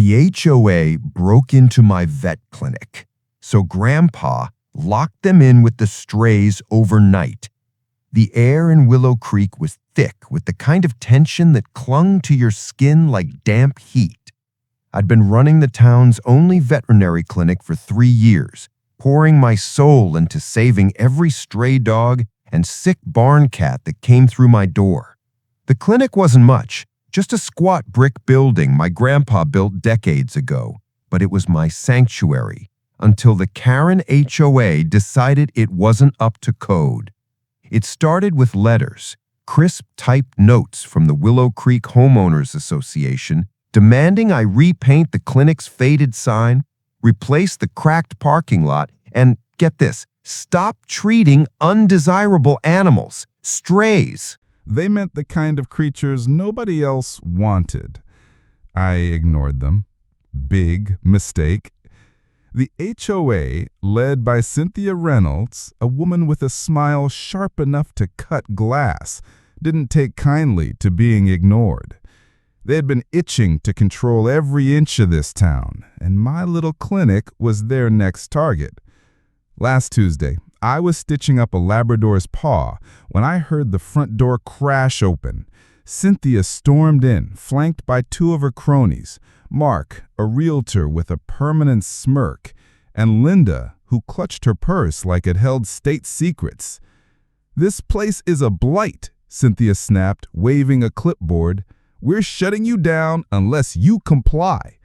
The HOA broke into my vet clinic, so Grandpa locked them in with the strays overnight. The air in Willow Creek was thick with the kind of tension that clung to your skin like damp heat. I'd been running the town's only veterinary clinic for 3 years, pouring my soul into saving every stray dog and sick barn cat that came through my door. The clinic wasn't much, just a squat brick building my grandpa built decades ago, but it was my sanctuary until the Karen HOA decided it wasn't up to code. It started with letters, crisp typed notes from the Willow Creek Homeowners Association demanding I repaint the clinic's faded sign, replace the cracked parking lot, and, get this, stop treating undesirable animals, strays. They meant the kind of creatures nobody else wanted. I ignored them. Big mistake. The HOA, led by Cynthia Reynolds, a woman with a smile sharp enough to cut glass, didn't take kindly to being ignored. They had been itching to control every inch of this town, and my little clinic was their next target. Last Tuesday, I was stitching up a Labrador's paw when I heard the front door crash open. Cynthia stormed in, flanked by 2 of her cronies, Mark, a realtor with a permanent smirk, and Linda, who clutched her purse like it held state secrets. "This place is a blight," Cynthia snapped, waving a clipboard. "We're shutting you down unless you comply."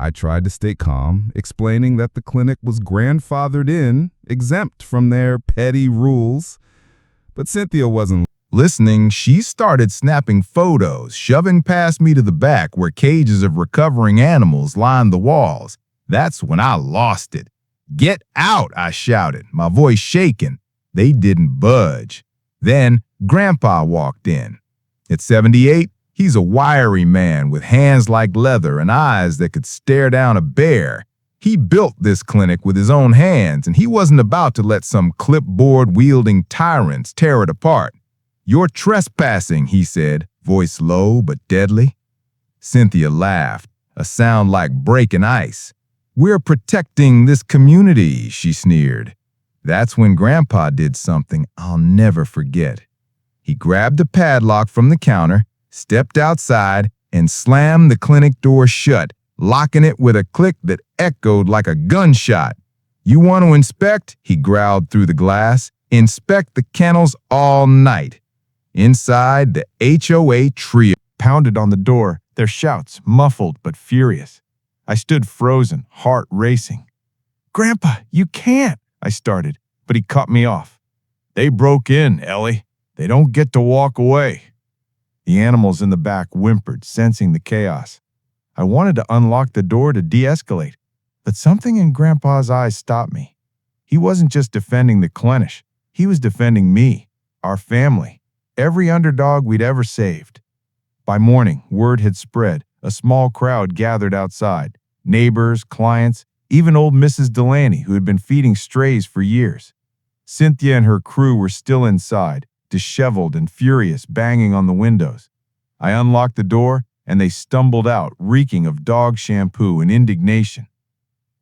I tried to stay calm, explaining that the clinic was grandfathered in, exempt from their petty rules. But Cynthia wasn't listening. She started snapping photos, shoving past me to the back where cages of recovering animals lined the walls. That's when I lost it. "Get out," I shouted, my voice shaking. They didn't budge. Then Grandpa walked in. At 78, he's a wiry man with hands like leather and eyes that could stare down a bear. He built this clinic with his own hands, and he wasn't about to let some clipboard-wielding tyrants tear it apart. "You're trespassing," he said, voice low but deadly. Cynthia laughed, a sound like breaking ice. "We're protecting this community," she sneered. That's when Grandpa did something I'll never forget. He grabbed a padlock from the counter, stepped outside, and slammed the clinic door shut, locking it with a click that echoed like a gunshot. "You want to inspect?" he growled through the glass. "Inspect the kennels all night." Inside, the HOA trio pounded on the door, their shouts muffled but furious. I stood frozen, heart racing. "Grandpa, you can't," I started, but he cut me off. "They broke in, Ellie. They don't get to walk away." The animals in the back whimpered, sensing the chaos. I wanted to unlock the door to de-escalate, but something in Grandpa's eyes stopped me. He wasn't just defending the clinic. He was defending me, our family, every underdog we'd ever saved. By morning, word had spread. A small crowd gathered outside. Neighbors, clients, even old Mrs. Delaney, who had been feeding strays for years. Cynthia and her crew were still inside, disheveled and furious, banging on the windows. I unlocked the door, and they stumbled out, reeking of dog shampoo and indignation.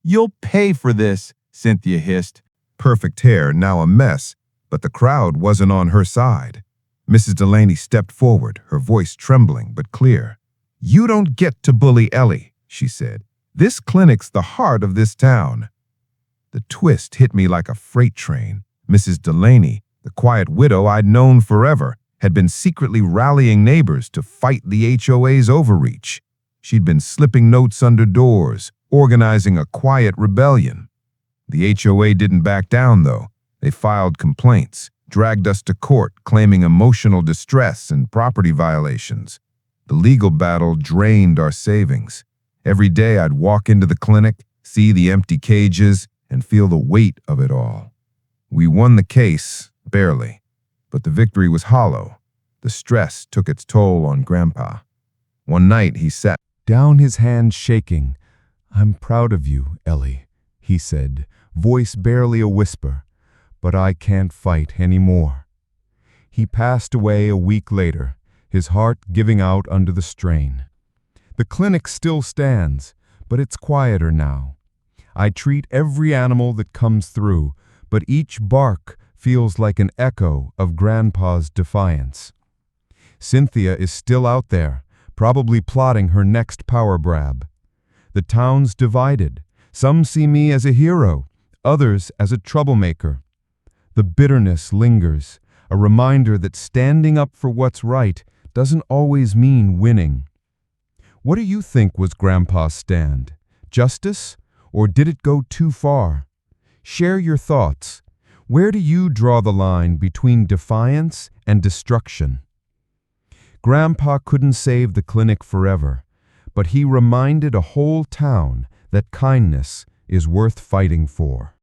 "You'll pay for this," Cynthia hissed. Perfect hair, now a mess, but the crowd wasn't on her side. Mrs. Delaney stepped forward, her voice trembling but clear. "You don't get to bully Ellie," she said. "This clinic's the heart of this town." The twist hit me like a freight train. Mrs. Delaney, the quiet widow I'd known forever, had been secretly rallying neighbors to fight the HOA's overreach. She'd been slipping notes under doors, organizing a quiet rebellion. The HOA didn't back down, though. They filed complaints, dragged us to court, claiming emotional distress and property violations. The legal battle drained our savings. Every day I'd walk into the clinic, see the empty cages, and feel the weight of it all. We won the case, barely, but the victory was hollow. The stress took its toll on Grandpa. One night he sat down, his hand shaking. "I'm proud of you, Ellie," he said, voice barely a whisper, "but I can't fight anymore." He passed away a week later, his heart giving out under the strain. The clinic still stands, but it's quieter now. I treat every animal that comes through, but each bark feels like an echo of Grandpa's defiance. Cynthia is still out there, probably plotting her next power grab. The town's divided. Some see me as a hero, others as a troublemaker. The bitterness lingers, a reminder that standing up for what's right doesn't always mean winning. What do you think was Grandpa's stand? Justice? Or did it go too far? Share your thoughts. Where do you draw the line between defiance and destruction? Grandpa couldn't save the clinic forever, but he reminded a whole town that kindness is worth fighting for.